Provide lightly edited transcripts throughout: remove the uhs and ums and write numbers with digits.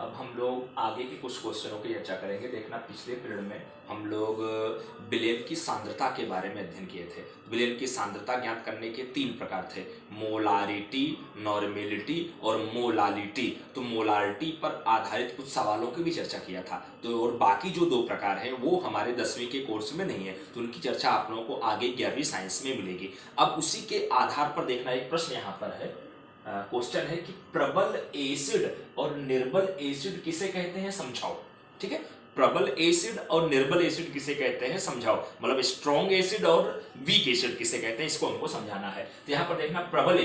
अब हम लोग आगे के कुछ क्वेश्चनों की चर्चा करेंगे। देखना, पिछले पीरियड में हम लोग विलेम की सांद्रता के बारे में अध्ययन किए थे। विलेम की सांद्रता ज्ञात करने के 3 प्रकार थे, मोलारिटी, नॉर्मेलिटी और मोलालिटी। तो मोलालिटी पर आधारित कुछ सवालों की भी चर्चा किया था। तो और बाकी जो 2 प्रकार हैं वो हमारे 10वीं के कोर्स में नहीं है, तो उनकी चर्चा आप लोगों को आगे 11वीं साइंस में मिलेगी। अब उसी के आधार पर देखना, एक प्रश्न यहाँ पर है, क्वेश्चन है कि प्रबल एसिड और निर्बल एसिड किसे कहते हैं, समझाओ। ठीक है, प्रबल एसिड और निर्बल एसिड किसे कहते हैं समझाओ, मतलब स्ट्रॉन्ग एसिड और वीक एसिड किसे कहते हैं, इसको हमको समझाना है। तो यहां पर देखना, प्रबल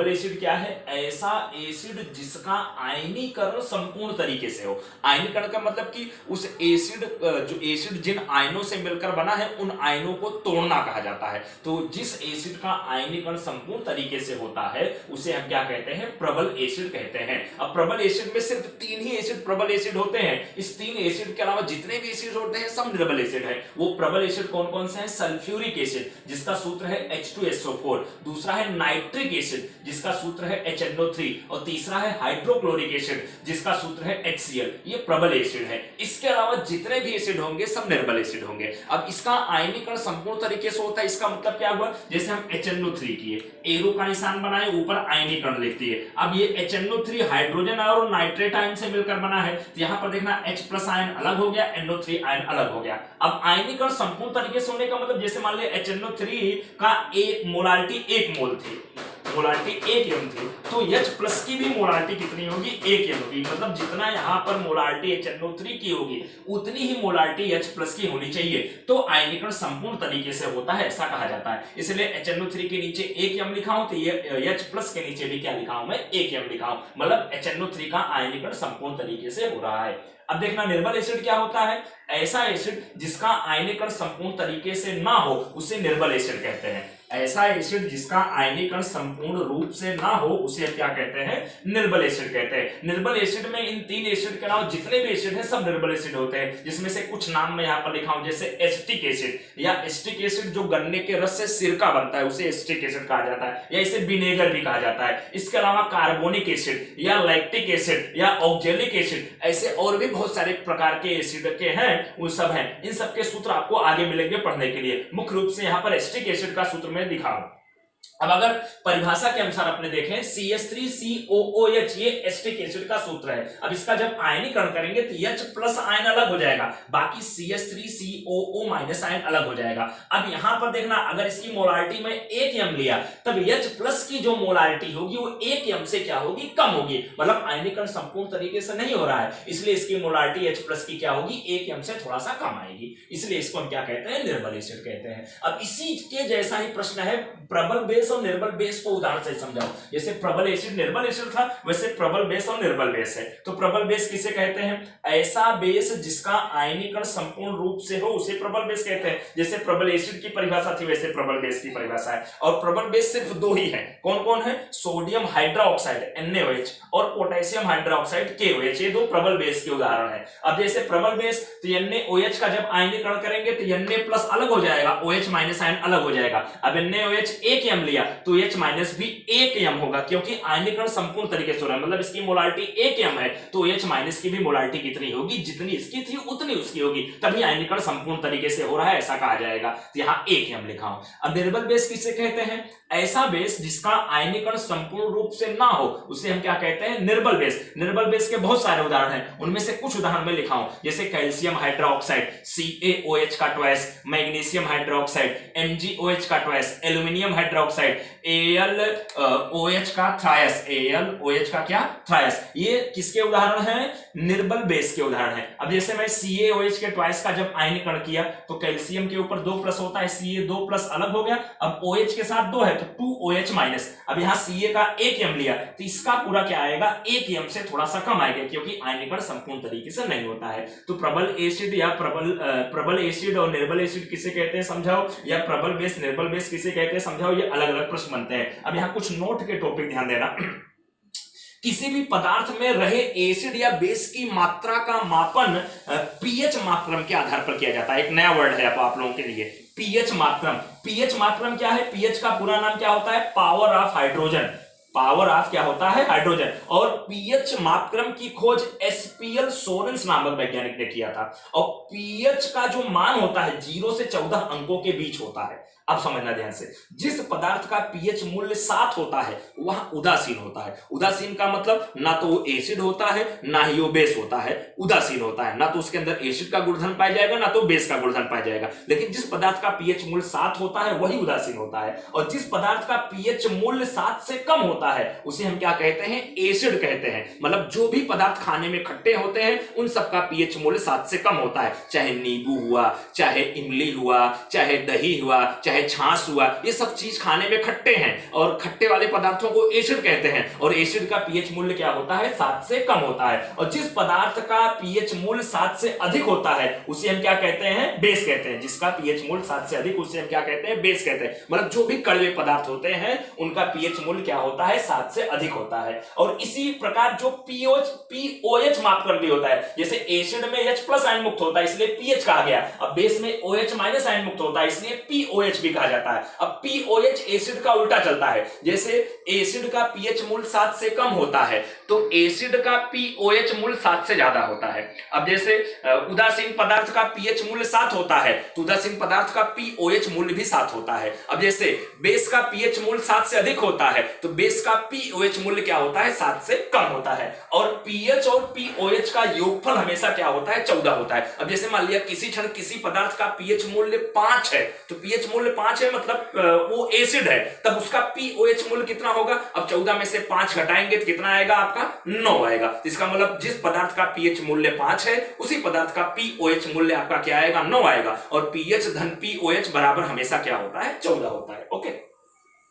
एसिड क्या है, ऐसा एसिड जिसका आयनीकरण संपूर्ण तरीके से हो। आयनीकरण का मतलब कि उस एसिड जो एसिड जिन आयनों से मिलकर बना है उन आयनों को तोड़ना कहा जाता है। तो जिस एसिड का आयनीकरण संपूर्ण तरीके से होता है उसे हम क्या कहते हैं, प्रबल एसिड कहते हैं। अब प्रबल एसिड में सिर्फ 3 ही एसिड प्रबल एसिड होते हैं। इस 3 एसिड के अलावा जितने भी एसिड होते हैं सब निर्बल एसिड है। वो प्रबल एसिड कौन कौन से हैं, सल्फ्यूरिक एसिड जिसका सूत्र है H2SO4, दूसरा है नाइट्रिक एसिड जिसका सूत्र है HNO3 और तीसरा है हाइड्रोक्लोरिक एसिड जिसका सूत्र है HCl। ये प्रबल एसिड है। इसके अलावा जितने भी एसिड होंगे सब निर्बल एसिड होंगे। अब इसका आयनीकरण संपूर्ण तरीके से होता है, इसका मतलब क्या हुआ, जैसे हम HNO3 किए, एरो का निशान बनाए, ऊपर आयनीकरण लिख दिए। अब ये HNO3 हाइड्रोजन और नाइट्रेट आयन से मिलकर बना है, तो यहां पर देखना H+ आयन अलग हो गया, NO3 आयन अलग हो गया। अब आयनीकरण संपूर्ण तरीके से होने का मतलब, जैसे मान लिया HNO3 का एक मोलारिटी 1 मोल थी, मोलारिटी 1 m थी, तो H+ की भी मोलारिटी कितनी होगी, 1 m होगी। मतलब जितना यहाँ पर मोलारिटी HNO3 की होगी उतनी ही मोलारिटी H+ की होनी चाहिए, तो आयनीकरण संपूर्ण तरीके से होता है, ऐसा कहा जाता है। इसलिए HNO3 के नीचे 1 m लिखा हूं, तो ये H+ के नीचे भी क्या लिखा हूं मैं, 1 m लिखा हूं, मतलब HNO3 का आयनीकरण संपूर्ण तरीके से हो रहा है। अब देखना, निर्बल एसिड क्या होता है, ऐसा एसिड जिसका आयनीकरण संपूर्ण तरीके से ना हो उसे निर्बल एसिड कहते हैं। ऐसा एसिड जिसका आयनीकरण संपूर्ण रूप से ना हो उसे क्या कहते हैं, निर्बल एसिड कहते हैं। निर्बल एसिड में इन 3 एसिड के अलावा जितने भी एसिड हैं सब निर्बल एसिड होते हैं, जिसमें से कुछ नाम मैं यहाँ पर लिखा हूं, जैसे एस्टिक एसिड या एस्टिक एसिड जो गन्ने के रस से सिरका बनता है उसे एस्टिक एसिड कहा जाता है, या इसे विनेगर भी कहा जाता है। इसके अलावा कार्बोनिक एसिड या लैक्टिक एसिड या ऑक्जेलिक एसिड, ऐसे और भी बहुत सारे प्रकार के एसिड के हैं, वो सब हैं। इन सब के सूत्र आपको आगे मिलेंगे पढ़ने के लिए। मुख्य रूप से यहाँ पर एस्टिक एसिड का सूत्र में दिखा। अब अगर परिभाषा के अनुसार अपने देखें, CH3COOH ये एस्टिक एसिड का सूत्र है। अब इसका जब आयनीकरण करेंगे तो H+ आयन अलग हो जाएगा, बाकी CH3COO- आयन अलग हो जाएगा। अब यहां पर देखना, अगर इसकी मोलारिटी में 1 m लिया तब H+ की जो मोलारिटी होगी वो 1 m से क्या होगी, कम होगी, मतलब आयनीकरण संपूर्ण तरीके से नहीं हो रहा है, इसलिए इसकी मोलारिटी H+ की क्या होगी, 1 m से थोड़ा सा कम आएगी, इसलिए इसको हम क्या कहते हैं, निर्बल एसिड कहते हैं। अब इसी के जैसा ही प्रश्न है, प्रबल बेस और निर्बल बेस को उदाहरण से समझाओ। जैसे प्रबल एसिड निर्बल एसिड था, वैसे प्रबल बेस और निर्बल बेस है। तो प्रबल बेस किसे कहते हैं, ऐसा बेस जिसका आयनीकरण संपूर्ण रूप से हो उसे प्रबल बेस कहते हैं। जैसे प्रबल एसिड की परिभाषा थी वैसे प्रबल बेस की परिभाषा है। और प्रबल बेस सिर्फ 2 ही है, कौन कौन है, सोडियम हाइड्रोक्साइड NaOH और पोटेशियम हाइड्रोक्साइड KOH, ये 2 प्रबल बेस के उदाहरण है। अब जैसे प्रबल बेस, तो NaOH का जब आयनीकरण करेंगे तो Na+ अलग हो जाएगा, OH- आयन अलग हो जाएगा। अब NaOH 1 m लिया तो H- भी 1 m होगा, क्योंकि आयनीकरण संपूर्ण तरीके से हो रहा है, मतलब इसकी मोलारिटी 1 m है, तो H- की भी मोलारिटी कितनी होगी, जितनी इसकी थी उतनी उसकी होगी, तभी आयनीकरण संपूर्ण तरीके से हो रहा है, ऐसा कहा जाएगा। तो यहाँ 1 m लिखा हूं। अब निर्बल बेस किसे कहते हैं, ऐसा बेस जिसका आयनीकरण संपूर्ण रूप से ना हो उसे हम क्या कहते हैं, निर्बल बेस। निर्बल बेस के बहुत सारे उदाहरण हैं, उनमें से कुछ उदाहरण मैं लिखा हूं, जैसे कैल्शियम हाइड्रोक्साइड CaOH का ट्वाइस, मैग्नीशियम हाइड्रोक्साइड MgOH का ट्वाइस, एल्यूमिनियम हाइड्रोक्साइड AlOH का थ्रायस, AlOH का क्या, थ्रायस। ये किसके उदाहरण हैं, निर्बल बेस के उदाहरण हैं। अब जैसे मैं CaOH के ट्वाइस का जब आयनीकरण किया तो कैल्शियम के ऊपर 2+ होता है, Ca2+ अलग हो गया, अब OH के साथ 2 है तो 2OH-। अब यहाँ Ca का 1 m लिया तो इसका पूरा क्या आएगा, 1 m से थोड़ा सा कम आएगा, क्योंकि आयनीकरण संपूर्ण तरीके से नहीं होता है। तो प्रबल एसिड या प्रबल एसिड और निर्बल एसिड किसे कहते हैं समझाओ, या प्रबल बेस निर्बल बेस किसे कहते हैं समझाओ, ये अलग अलग प्रश्न बनते हैं। अब यहाँ कुछ नोट के टॉपिक ध्यान देना। किसी भी पदार्थ में रहे एसिड या बेस की मात्रा का मापन पीएच मात्रम के आधार पर किया जाता है। एक नया वर्ड है आप लोगों के लिए, पीएच मात्रम। पीएच मात्रम क्या है, पीएच का पूरा नाम क्या होता है, power of hydrogen. Power of क्या होता है, हाइड्रोजन। और पीएच मापक्रम की खोज एसपीएल सोरेंस नामक वैज्ञानिक ने किया था। और पीएच का जो मान होता है 0 से 14 अंकों के बीच होता है। अब समझना ध्यान से, जिस पदार्थ का पीएच मूल्य 7 होता है वह उदासीन होता है। उदासीन का मतलब ना तो वो एसिड होता है ना ही वो बेस होता है, उदासीन होता है। ना तो उसके अंदर एसिड का गुणधर्म पाया जाएगा ना तो बेस का गुणधर्म पाया जाएगा। लेकिन जिस पदार्थ का पीएच मूल्य 7 होता है वही उदासीन होता है। और जिस पदार्थ का पीएच मूल्य 7 से कम होता है उसे हम क्या कहते हैं, एसिड कहते हैं। मतलब जो भी पदार्थ खाने में खट्टे होते हैं उन सबका पीएच मूल्य 7 से कम होता है। चाहे नींबू हुआ, चाहे इमली हुआ, चाहे दही हुआ, चाहे छाछ हुआ, ये सब चीज खाने में खट्टे हैं और खट्टे वाले पदार्थों को एसिड कहते हैं। और एसिड का पीएच मूल्य क्या होता है, 7 से कम होता है। और जिस पदार्थ का पीएच मूल्य 7 से अधिक होता है उसे हम क्या कहते हैं, बेस कहते हैं। जिसका पीएच मूल्य 7 से अधिक उसे हम क्या कहते हैं, बेस कहते हैं। मतलब जो भी कड़वे पदार्थ होते हैं उनका पीएच मूल्य क्या होता है, 7 से अधिक होता है। और इसी प्रकार जो पीओएच मापक्रम भी होता है, जैसे एसिड में H+ आयन मुक्त होता है इसलिए पीएच कहा गया। अब बेस में OH- आयन मुक्त होता है इसलिए पीओएच भी कहा जाता है। अब पीओएच एसिड का उल्टा चलता है। जैसे एसिड का पीएच मूल्य 7 से कम होता है तो एसिड का पीओएच मूल्य 7 से ज्यादा होता है। अब जैसे उदासीन पदार्थ का पीएच मूल्य 7 होता है तो उदासीन पदार्थ का पीओएच मूल्य भी 7 होता है। अब जैसे बेस का पीएच मूल्य 7 से अधिक होता है तो बेस का पीओएच मूल्य क्या होता है, 7 से कम होता है। और पीएच और पीओएच का योगफल हमेशा क्या होता है, 14 होता है। अब जैसे मान लिया किसी क्षण किसी पदार्थ का पीएच मूल्य 5 है तो पीएच मूल्य 5 है मतलब वो एसिड है, तब उसका पीओएच मूल्य कितना होगा। अब 14 में से 5 घटाएंगे तो कितना आएगा, आपका 9 आएगा। इसका मतलब जिस पदार्थ का पीएच मूल्य 5 है उसी पदार्थ का पीओएच मूल्य आपका क्या आएगा, 9 आएगा। और पीएच धन पीओएच बराबर हमेशा क्या होता है, 14 होता है। ओके।